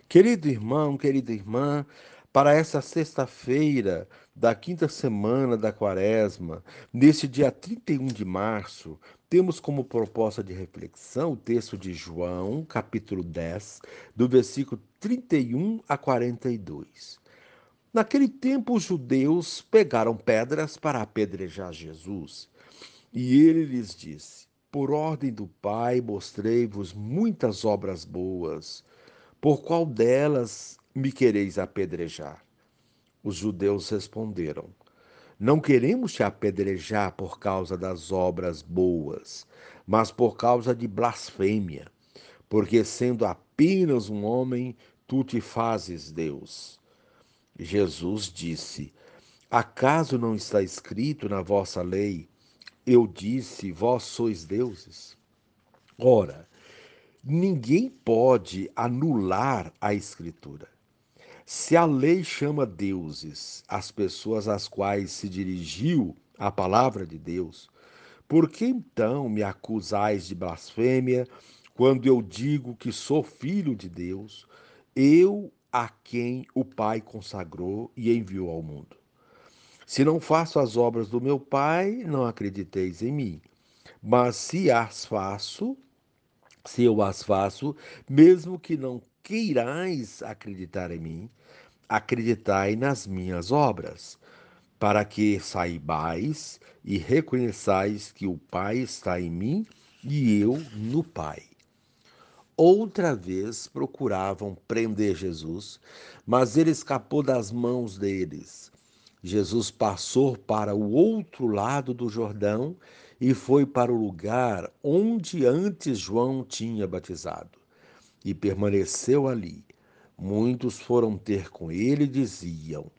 Querido irmão, querida irmã, para essa sexta-feira da quinta semana da Quaresma, neste dia 31 de março, temos como proposta de reflexão o texto de João, capítulo 10, do versículo 31 a 42. Naquele tempo, os judeus pegaram pedras para apedrejar Jesus, e ele lhes disse: Por ordem do Pai, mostrei-vos muitas obras boas. Por qual delas me quereis apedrejar? Os judeus responderam: Não queremos te apedrejar por causa das obras boas, mas por causa de blasfêmia, porque sendo apenas um homem, tu te fazes Deus. Jesus disse: Acaso não está escrito na vossa lei: Eu disse, vós sois deuses? Ora, ninguém pode anular a Escritura. Se a lei chama deuses as pessoas às quais se dirigiu a palavra de Deus, por que então me acusais de blasfêmia quando eu digo que sou filho de Deus, eu a quem o Pai consagrou e enviou ao mundo? Se não faço as obras do meu Pai, não acrediteis em mim. Mas se eu as faço, mesmo que não queirais acreditar em mim, acreditai nas minhas obras, para que saibais e reconheçais que o Pai está em mim e eu no Pai. Outra vez procuravam prender Jesus, mas ele escapou das mãos deles. Jesus passou para o outro lado do Jordão e foi para o lugar onde antes João tinha batizado e permaneceu ali. Muitos foram ter com ele e diziam: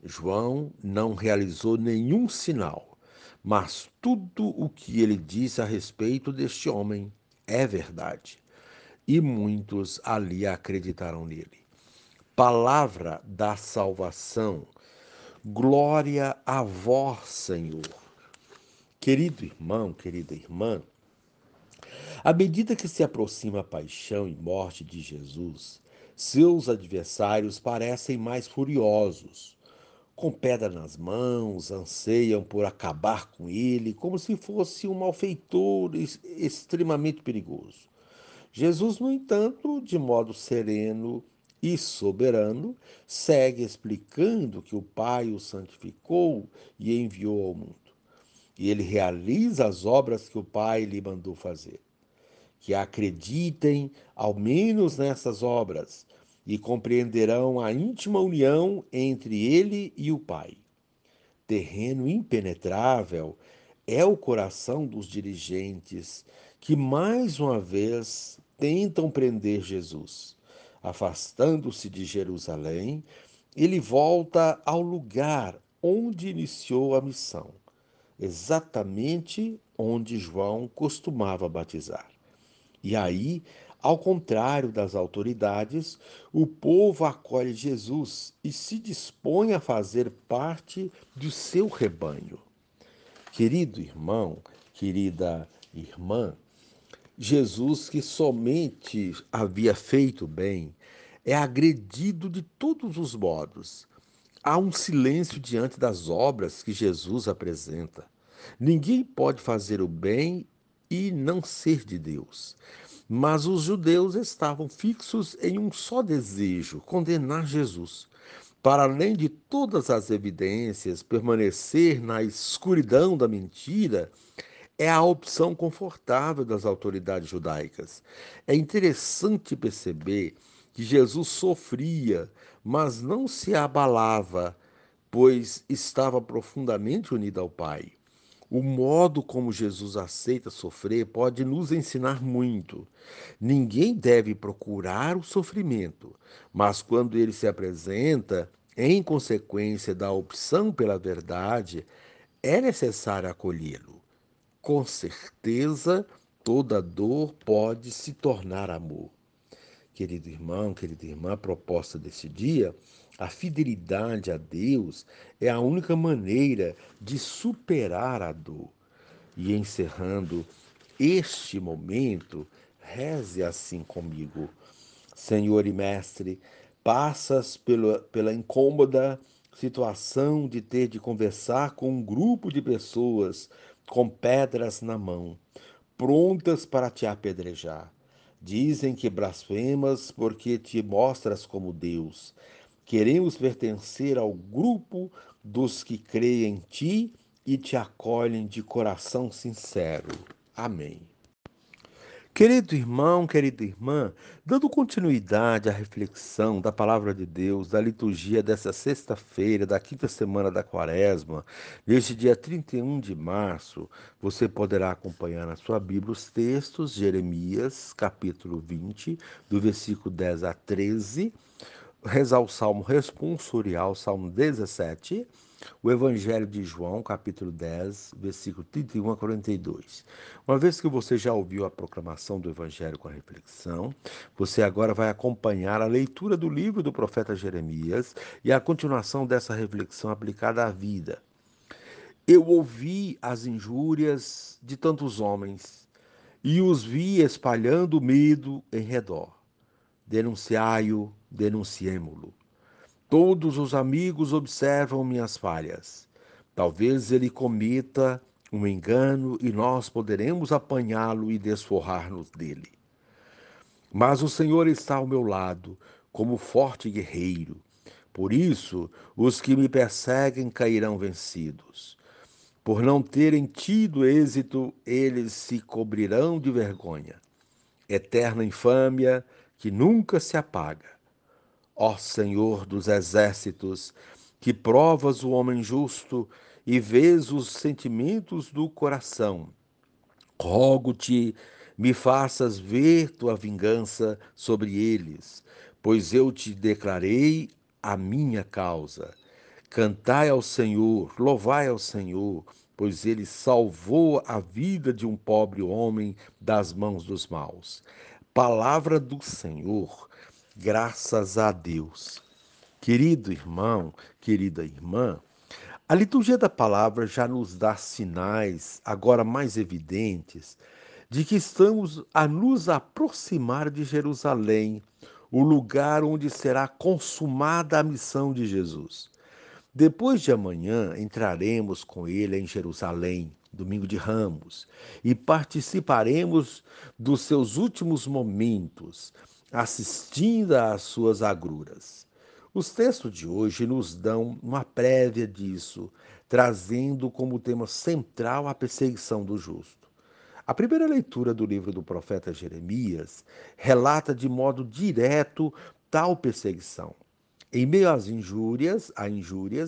João não realizou nenhum sinal, mas tudo o que ele disse a respeito deste homem é verdade. E muitos ali acreditaram nele. Palavra da salvação. Glória a vós, Senhor. Querido irmão, querida irmã, à medida que se aproxima a paixão e morte de Jesus, seus adversários parecem mais furiosos. Com pedra nas mãos, anseiam por acabar com ele, como se fosse um malfeitor extremamente perigoso. Jesus, no entanto, de modo sereno e soberano, segue explicando que o Pai o santificou e enviou ao mundo. E ele realiza as obras que o Pai lhe mandou fazer. Que acreditem, ao menos nessas obras, e compreenderão a íntima união entre ele e o Pai. Terreno impenetrável é o coração dos dirigentes que, mais uma vez, tentam prender Jesus. Afastando-se de Jerusalém, ele volta ao lugar onde iniciou a missão, exatamente onde João costumava batizar. E aí, ao contrário das autoridades, o povo acolhe Jesus e se dispõe a fazer parte do seu rebanho. Querido irmão, querida irmã, Jesus, que somente havia feito bem, é agredido de todos os modos. Há um silêncio diante das obras que Jesus apresenta. Ninguém pode fazer o bem e não ser de Deus. Mas os judeus estavam fixos em um só desejo: condenar Jesus. Para além de todas as evidências, permanecer na escuridão da mentira é a opção confortável das autoridades judaicas. É interessante perceber que Jesus sofria, mas não se abalava, pois estava profundamente unido ao Pai. O modo como Jesus aceita sofrer pode nos ensinar muito. Ninguém deve procurar o sofrimento, mas quando ele se apresenta, em consequência da opção pela verdade, é necessário acolhê-lo. Com certeza, toda dor pode se tornar amor. Querido irmão, querida irmã, a proposta desse dia, a fidelidade a Deus é a única maneira de superar a dor. E encerrando este momento, reze assim comigo. Senhor e Mestre, passas pela incômoda situação de ter de conversar com um grupo de pessoas com pedras na mão, prontas para te apedrejar. Dizem que blasfemas porque te mostras como Deus. Queremos pertencer ao grupo dos que creem em ti e te acolhem de coração sincero. Amém. Querido irmão, querida irmã, dando continuidade à reflexão da palavra de Deus, da liturgia dessa sexta-feira, da quinta semana da Quaresma, neste dia 31 de março, você poderá acompanhar na sua Bíblia os textos, Jeremias, capítulo 20, do versículo 10 a 13, rezar o Salmo responsorial, Salmo 17, o Evangelho de João, capítulo 10, versículo 31 a 42. Uma vez que você já ouviu a proclamação do Evangelho com a reflexão, você agora vai acompanhar a leitura do livro do profeta Jeremias e a continuação dessa reflexão aplicada à vida. Eu ouvi as injúrias de tantos homens e os vi espalhando medo em redor. Denunciai-o, denunciemo-lo. Todos os amigos observam minhas falhas. Talvez ele cometa um engano e nós poderemos apanhá-lo e desforrar-nos dele. Mas o Senhor está ao meu lado, como forte guerreiro. Por isso, os que me perseguem cairão vencidos. Por não terem tido êxito, eles se cobrirão de vergonha. Eterna infâmia que nunca se apaga. Ó Senhor dos exércitos, que provas o homem justo e vês os sentimentos do coração, rogo-te, me faças ver tua vingança sobre eles, pois eu te declarei a minha causa. Cantai ao Senhor, louvai ao Senhor, pois ele salvou a vida de um pobre homem das mãos dos maus. Palavra do Senhor, graças a Deus. Querido irmão, querida irmã, a liturgia da palavra já nos dá sinais, agora mais evidentes, de que estamos a nos aproximar de Jerusalém, o lugar onde será consumada a missão de Jesus. Depois de amanhã entraremos com ele em Jerusalém, domingo de Ramos, e participaremos dos seus últimos momentos, assistindo às suas agruras. Os textos de hoje nos dão uma prévia disso, trazendo como tema central a perseguição do justo. A primeira leitura do livro do profeta Jeremias relata de modo direto tal perseguição. Em meio às injúrias,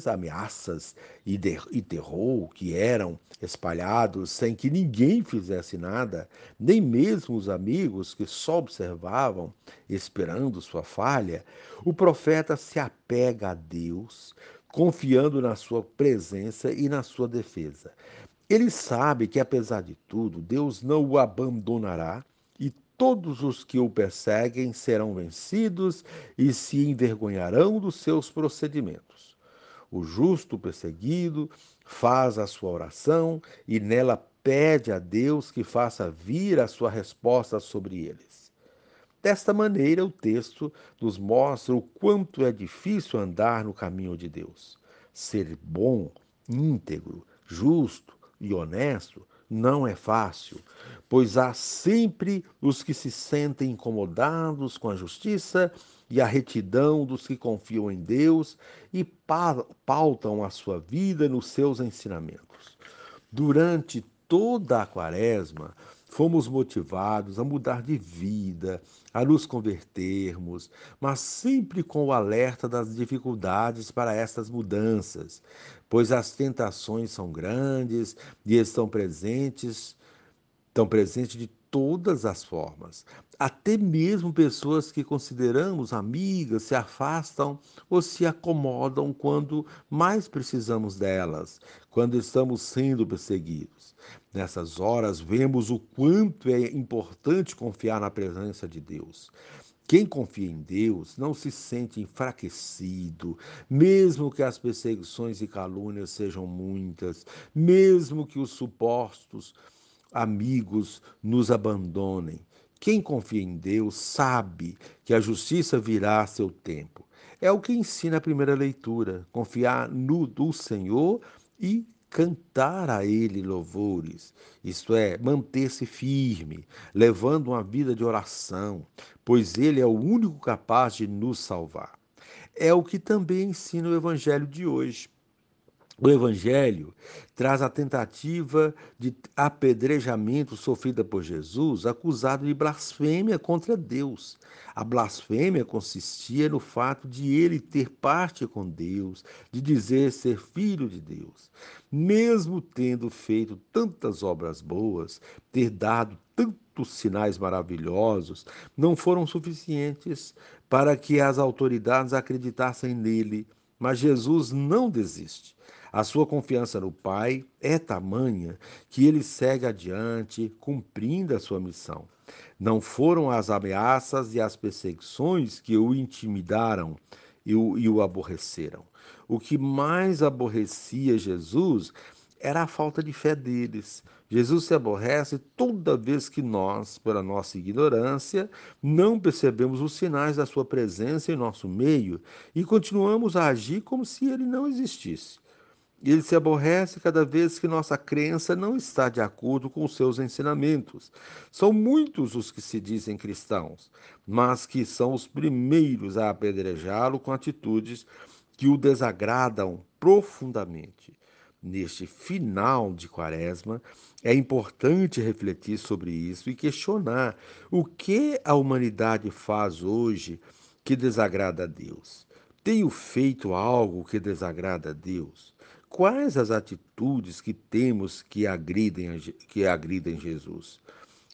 ameaças e terror que eram espalhados sem que ninguém fizesse nada, nem mesmo os amigos que só observavam, esperando sua falha, o profeta se apega a Deus, confiando na sua presença e na sua defesa. Ele sabe que, apesar de tudo, Deus não o abandonará e todos os que o perseguem serão vencidos e se envergonharão dos seus procedimentos. O justo perseguido faz a sua oração e nela pede a Deus que faça vir a sua resposta sobre eles. Desta maneira, o texto nos mostra o quanto é difícil andar no caminho de Deus. Ser bom, íntegro, justo e honesto não é fácil, pois há sempre os que se sentem incomodados com a justiça e a retidão dos que confiam em Deus e pautam a sua vida nos seus ensinamentos. Durante toda a quaresma, fomos motivados a mudar de vida, a nos convertermos, mas sempre com o alerta das dificuldades para estas mudanças, pois as tentações são grandes e estão presentes de todas as formas. Até mesmo pessoas que consideramos amigas se afastam ou se acomodam quando mais precisamos delas, quando estamos sendo perseguidos. Nessas horas, vemos o quanto é importante confiar na presença de Deus. Quem confia em Deus não se sente enfraquecido, mesmo que as perseguições e calúnias sejam muitas, mesmo que os supostos amigos nos abandonem. Quem confia em Deus sabe que a justiça virá a seu tempo. É o que ensina a primeira leitura: confiar no do Senhor e cantar a Ele louvores, isto é, manter-se firme, levando uma vida de oração, pois Ele é o único capaz de nos salvar. É o que também ensina o Evangelho de hoje. O Evangelho traz a tentativa de apedrejamento sofrida por Jesus, acusado de blasfêmia contra Deus. A blasfêmia consistia no fato de ele ter parte com Deus, de dizer ser filho de Deus. Mesmo tendo feito tantas obras boas, ter dado tantos sinais maravilhosos, não foram suficientes para que as autoridades acreditassem nele. Mas Jesus não desiste. A sua confiança no Pai é tamanha que ele segue adiante, cumprindo a sua missão. Não foram as ameaças e as perseguições que o intimidaram e o aborreceram. O que mais aborrecia Jesus era a falta de fé deles. Jesus se aborrece toda vez que nós, pela nossa ignorância, não percebemos os sinais da sua presença em nosso meio e continuamos a agir como se ele não existisse. Ele se aborrece cada vez que nossa crença não está de acordo com os seus ensinamentos. São muitos os que se dizem cristãos, mas que são os primeiros a apedrejá-lo com atitudes que o desagradam profundamente. Neste final de Quaresma, é importante refletir sobre isso e questionar o que a humanidade faz hoje que desagrada a Deus. Tenho feito algo que desagrada a Deus? Quais as atitudes que temos que agridem Jesus?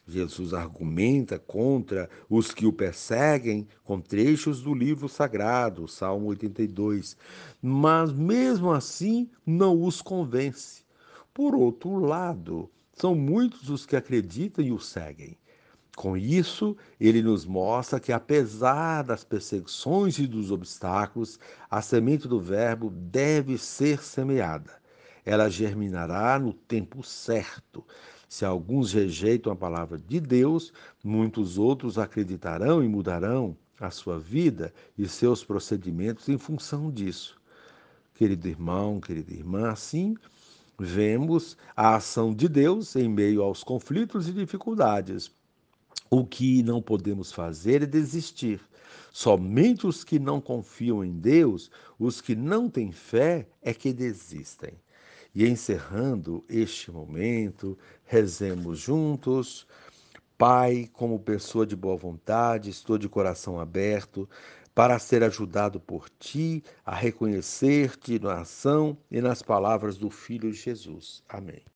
Jesus argumenta contra os que o perseguem com trechos do livro sagrado, Salmo 82, mas mesmo assim não os convence. Por outro lado, são muitos os que acreditam e o seguem. Com isso, ele nos mostra que, apesar das perseguições e dos obstáculos, a semente do Verbo deve ser semeada. Ela germinará no tempo certo. Se alguns rejeitam a palavra de Deus, muitos outros acreditarão e mudarão a sua vida e seus procedimentos em função disso. Querido irmão, querida irmã, assim vemos a ação de Deus em meio aos conflitos e dificuldades. O que não podemos fazer é desistir. Somente os que não confiam em Deus, os que não têm fé, é que desistem. E encerrando este momento, rezemos juntos. Pai, como pessoa de boa vontade, estou de coração aberto para ser ajudado por Ti a reconhecer-te na ação e nas palavras do Filho Jesus. Amém.